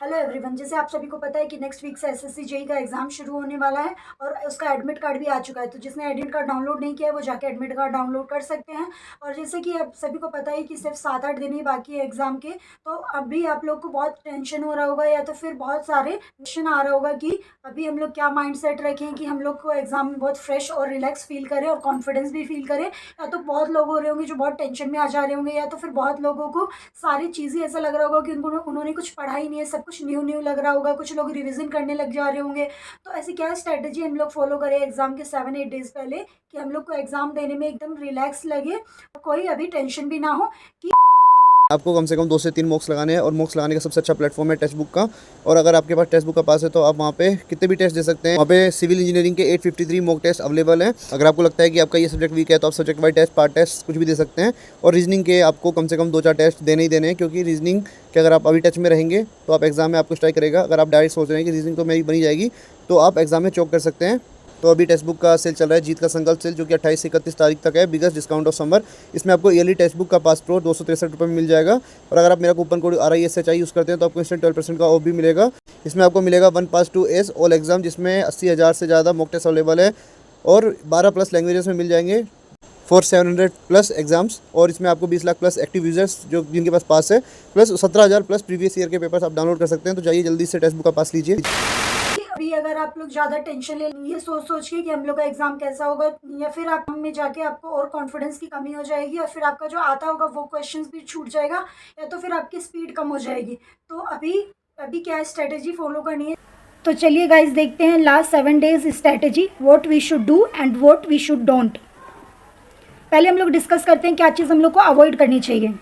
Hello everyone, जैसे आप सभी को पता है कि नेक्स्ट वीक से एसएससी जेई का एग्जाम शुरू होने वाला है और उसका एडमिट कार्ड भी आ चुका है। तो जिसने एडमिट कार्ड डाउनलोड नहीं किया है वो जाके एडमिट कार्ड डाउनलोड कर सकते हैं। और जैसे कि आप सभी को पता है कि सिर्फ 7-8 दिन ही बाकी है एग्जाम के, तो अभी आप लोग को बहुत टेंशन हो रहा होगा या तो फिर बहुत सारे क्वेश्चन आ रहा होगा कि अभी हम लोग क्या माइंड सेट रखें कि हम लोग को एग्जाम में बहुत फ्रेश और रिलैक्स फील करें और कॉन्फिडेंस भी फील करें। या तो बहुत लोग हो रहे होंगे जो बहुत टेंशन में आ जा रहे होंगे, या तो फिर बहुत लोगों को सारी चीज़ें ऐसा लग रहा होगा कि उन्होंने कुछ पढ़ा ही नहीं है, सब कुछ न्यू न्यू लग रहा होगा, कुछ लोग रिवीजन करने लग जा रहे होंगे। तो ऐसी क्या स्ट्रैटेजी हम लोग फॉलो करें एग्जाम के 7-8 डेज पहले कि हम लोग को एग्जाम देने में एकदम रिलैक्स लगे, कोई अभी टेंशन भी ना हो कि आपको कम से कम 2 से 3 मॉक्स लगाने हैं और मॉक्स लगाने का सबसे अच्छा प्लेटफॉर्म है टेक्स्ट बुक का। और अगर आपके पास टेक्स्ट बुक का पास है तो आप वहाँ पे कितने भी टेस्ट दे सकते हैं। वहाँ पे सिविल इंजीनियरिंग के 853 मॉक टेस्ट अवेलेबल हैं। अगर आपको लगता है कि आपका ये सब्जेक्ट वीक है तो आप subject wise test, part test कुछ भी दे सकते हैं। और रीजनिंग के आपको कम से कम 2-4 टेस्ट देने ही देने हैं, क्योंकि रीजनिंग के अगर आप अभी टच में रहेंगे तो आप एग्जाम में आपको स्ट्राइक करेगा। अगर आप डायरेक्ट सोच रहे हैं कि रीजनिंग तो मेरी बनी जाएगी तो आप एग्जाम में चौक कर सकते हैं। तो अभी टेक्स्ट बुक का सेल चल रहा है, जीत का संकल्प सेल, जो कि 28 से 31 तारीख तक है, बिगेस्ट डिस्काउंट ऑफ समर। इसमें आपको ईयरली टेक्स्ट बुक का पास प्रो 263 रुपये में मिल जाएगा। और अगर आप मेरा कूपन कोड RISHI यूज़ करते हैं तो आपको इंस्टेंट 12% का ऑफ भी मिलेगा। इसमें आपको मिलेगा 1 पास 2 एस ऑल एग्जाम, जिसमें 80,000 से ज़्यादा मॉक टेस्ट अवेलेबल है और 12+ लैंग्वेजेस में मिल जाएंगे फॉर 700+ एग्जाम्स। और इसमें आपको 20 लाख प्लस एक्टिव यूजर्स जो जिनके पास है, प्लस 17,000 प्लस प्रीवियस ईयर के पेपर्स आप डाउनलोड कर सकते हैं। तो जाइए जल्दी से टेक्स्ट बुक का पास लीजिए। अभी अगर आप लोग ज़्यादा टेंशन ले ये सोच के कि हम लोग का एग्जाम कैसा होगा, या फिर आप में जाके आपको और कॉन्फिडेंस की कमी हो जाएगी, या फिर आपका जो आता होगा वो क्वेश्चंस भी छूट जाएगा, या तो फिर आपकी स्पीड कम हो जाएगी। तो अभी क्या स्ट्रेटेजी फॉलो करनी है, तो चलिए गाइज देखते हैं last 7 days strategy, what we should do and what we should don't. पहले हम लोग डिस्कस करते हैं क्या चीज़ हम लोग को अवॉइड करनी चाहिए।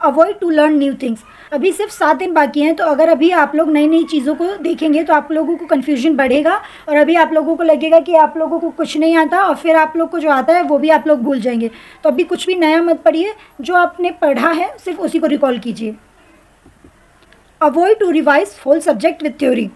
Avoid to learn new things. अभी सिर्फ 7 दिन बाकी हैं, तो अगर अभी आप लोग नई नई चीज़ों को देखेंगे तो आप लोगों को कन्फ्यूजन बढ़ेगा और अभी आप लोगों को लगेगा कि आप लोगों को कुछ नहीं आता और फिर आप लोग को जो आता है वो भी आप लोग भूल जाएंगे। तो अभी कुछ भी नया मत पढ़िए, जो आपने पढ़ा है सिर्फ उसी को रिकॉल कीजिए। Avoid to revise whole subject with theory.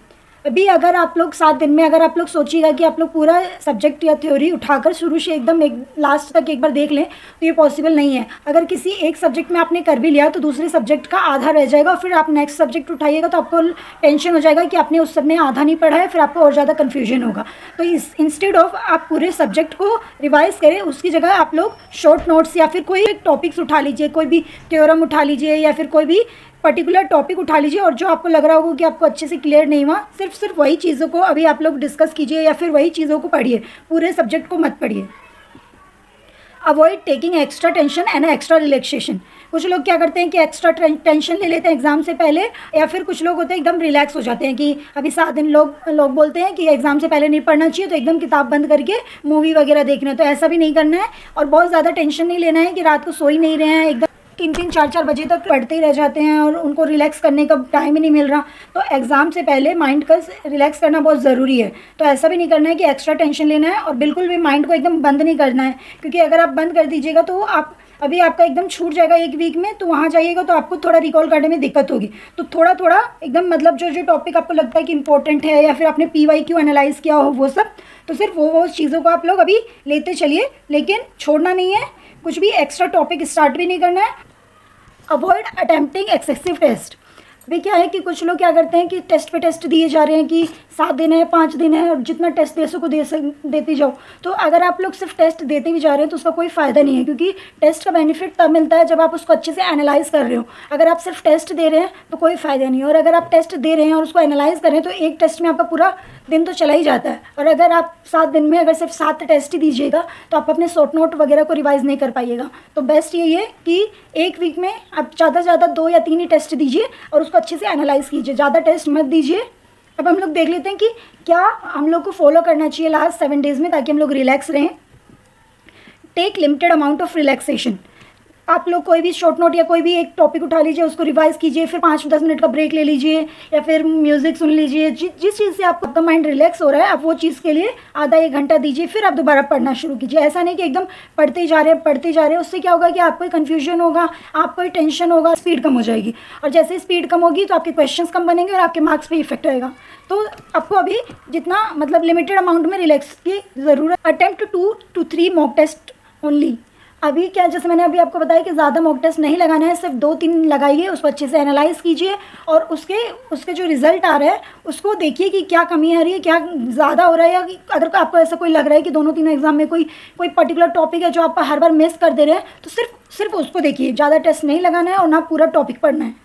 अभी अगर आप लोग 7 दिन में अगर आप लोग सोचिएगा कि आप लोग पूरा सब्जेक्ट या थ्योरी उठाकर शुरू से एकदम एक लास्ट तक एक बार देख लें तो ये पॉसिबल नहीं है। अगर किसी एक सब्जेक्ट में आपने कर भी लिया तो दूसरे सब्जेक्ट का आधा रह जाएगा और फिर आप नेक्स्ट सब्जेक्ट उठाइएगा तो आपको टेंशन हो जाएगा कि आपने उस सब में आधा नहीं पढ़ा है, फिर आपको और ज़्यादा कन्फ्यूजन होगा। तो इस इंस्टेड ऑफ आप पूरे सब्जेक्ट को रिवाइज करें, उसकी जगह आप लोग शॉर्ट नोट्स या फिर कोई एक टॉपिक्स उठा लीजिए, कोई भी थ्योरम उठा लीजिए या फिर कोई भी पर्टिकुलर टॉपिक उठा लीजिए और जो आपको लग रहा होगा कि आपको अच्छे से क्लियर नहीं हुआ, सिर्फ वही चीज़ों को अभी आप लोग डिस्कस कीजिए या फिर वही चीज़ों को पढ़िए, पूरे सब्जेक्ट को मत पढ़िए। Avoid taking extra tension and extra relaxation. कुछ लोग क्या करते हैं कि एक्स्ट्रा टेंशन ले लेते हैं एग्जाम से पहले, या फिर कुछ लोग होते हैं एकदम रिलैक्स हो जाते हैं कि अभी 7 दिन लोग बोलते हैं कि एग्जाम से पहले नहीं पढ़ना चाहिए तो एकदम किताब बंद करके मूवी वगैरह देखना है। तो ऐसा भी नहीं करना है और बहुत ज़्यादा टेंशन नहीं लेना है कि रात को सो ही नहीं रहे हैं, एकदम 3-3, 4-4 बजे तक पढ़ते ही रह जाते हैं और उनको रिलैक्स करने का टाइम ही नहीं मिल रहा। तो एग्ज़ाम से पहले माइंड का रिलैक्स करना बहुत ज़रूरी है। तो ऐसा भी नहीं करना है कि एक्स्ट्रा टेंशन लेना है और बिल्कुल भी माइंड को एकदम बंद नहीं करना है, क्योंकि अगर आप बंद कर दीजिएगा तो आप अभी आपका एकदम छूट जाएगा एक वीक में, तो वहाँ जाइएगा तो आपको थोड़ा रिकॉल करने में दिक्कत होगी। तो थोड़ा थोड़ा एकदम मतलब जो जो टॉपिक आपको लगता है कि इंपॉर्टेंट है या फिर आपने PYQ एनालाइज किया हो वो सब, तो सिर्फ वो चीज़ों को आप लोग अभी लेते चलिए, लेकिन छोड़ना नहीं है, कुछ भी एक्स्ट्रा टॉपिक स्टार्ट भी नहीं करना है। Avoid attempting excessive test. अभी क्या है कि कुछ लोग क्या करते हैं कि टेस्ट पे टेस्ट दिए जा रहे हैं कि 7 दिन है, 5 दिन है और जितना टेस्ट दे सको देते जाओ। तो अगर आप लोग सिर्फ टेस्ट देते भी जा रहे हैं तो उसका कोई फ़ायदा नहीं है, क्योंकि टेस्ट का बेनिफिट तब मिलता है जब आप उसको अच्छे से एनालाइज कर रहे हो। अगर आप सिर्फ टेस्ट दे रहे हैं तो कोई फ़ायदा नहीं है, और अगर आप टेस्ट दे रहे हैं और उसको एनालाइज कर रहे हैं तो एक टेस्ट में आपका पूरा दिन तो चला ही जाता है। और अगर आप 7 दिन में अगर सिर्फ 7 टेस्ट ही दीजिएगा तो आप अपने शॉर्ट नोट वगैरह को रिवाइज़ नहीं कर पाइएगा। तो बेस्ट यही है कि एक वीक में आप ज़्यादा से ज़्यादा 2 या 3 ही टेस्ट दीजिए और उसको अच्छे से एनालाइज कीजिए, ज़्यादा टेस्ट मत दीजिए। अब हम लोग देख लेते हैं कि क्या हम लोग को फॉलो करना चाहिए लास्ट 7 डेज़ में ताकि हम लोग रिलैक्स रहें। Take limited amount of relaxation. आप लोग कोई भी शॉर्ट नोट या कोई भी एक टॉपिक उठा लीजिए, उसको रिवाइज कीजिए, फिर 5-10 मिनट का ब्रेक ले लीजिए या फिर म्यूज़िक सुन लीजिए। जिस चीज़ से आपका माइंड रिलैक्स हो रहा है आप वो चीज़ के लिए आधा 1 घंटा दीजिए, फिर आप दोबारा पढ़ना शुरू कीजिए। ऐसा नहीं कि एकदम पढ़ते ही जा रहे हैं। उससे क्या होगा कि आपको कन्फ्यूजन होगा, आपको टेंशन होगा, स्पीड कम हो जाएगी। और जैसे स्पीड कम होगी तो आपके क्वेश्चंस कम बनेंगे और आपके मार्क्स पे इफेक्ट आएगा। तो आपको अभी जितना मतलब लिमिटेड अमाउंट में रिलैक्स की ज़रूरत। Attempt 2 to 3 mock test only. अभी क्या, जैसे मैंने अभी आपको बताया कि ज़्यादा मॉक टेस्ट नहीं लगाना है, सिर्फ 2-3 लगाइए, उसको अच्छे से एनालाइज कीजिए और उसके जो रिजल्ट आ रहा है उसको देखिए कि क्या कमी आ रही है, क्या ज़्यादा हो रहा है, या अगर आपको ऐसा कोई लग रहा है कि दोनों तीनों एग्जाम में कोई पर्टिकुलर टॉपिक है जो आप हर बार मिस कर दे रहे हैं, तो सिर्फ उसको देखिए, ज़्यादा टेस्ट नहीं लगाना है और ना पूरा टॉपिक पढ़ना है।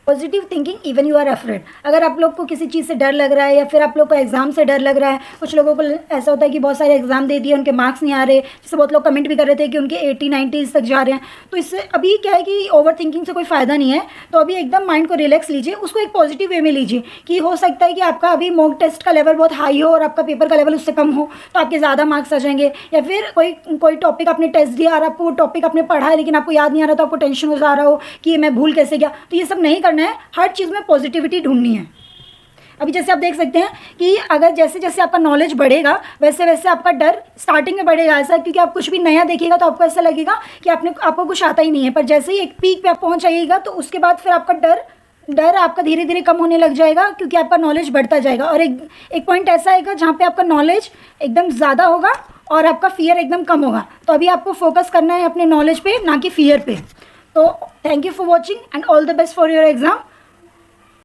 Positive thinking even you are afraid. अगर आप लोग को किसी चीज़ से डर लग रहा है या फिर आप लोग को एग्जाम से डर लग रहा है, कुछ लोगों को ऐसा होता है कि बहुत सारे एग्जाम दे दिए, उनके मार्क्स नहीं आ रहे, जैसे बहुत लोग कमेंट भी कर रहे थे कि उनके 80-90 तक जा रहे हैं, तो इससे अभी क्या है कि ओवर थिंकिंग से कोई फ़ायदा नहीं है। तो अभी एकदम माइंड को रिलैक्स लीजिए, उसको एक पॉजिटिव वे में लीजिए कि हो सकता है कि आपका अभी मॉक टेस्ट का लेवल बहुत हाई हो और आपका पेपर का लेवल उससे कम हो, तो आपके ज़्यादा मार्क्स आ जाएंगे। या फिर कोई टॉपिक आपने टेस्ट दिया और आपको वो टॉपिक आपने पढ़ा है लेकिन आपको याद नहीं आ रहा, तो आपको टेंशन हो जा रहा हो कि मैं भूल कैसे गया। तो ये सब नहीं करना है, हर चीज़ में पॉजिटिविटी ढूंढनी है। अभी जैसे आप देख सकते हैं कि अगर जैसे जैसे आपका नॉलेज बढ़ेगा वैसे वैसे आपका डर स्टार्टिंग में बढ़ेगा, ऐसा क्योंकि आप कुछ भी नया देखिएगा तो आपको ऐसा लगेगा कि आपको कुछ आता ही नहीं है, पर जैसे ही एक पीक पे आप पहुंच जाइएगा तो उसके बाद फिर आपका डर आपका धीरे धीरे कम होने लग जाएगा, क्योंकि आपका नॉलेज बढ़ता जाएगा। और एक पॉइंट ऐसा आएगा जहाँ पे आपका नॉलेज एकदम ज़्यादा होगा और आपका फियर एकदम कम होगा। तो अभी आपको फोकस करना है अपने नॉलेज पे, ना कि फियर पे। तो thank you for watching and all the best for your exam.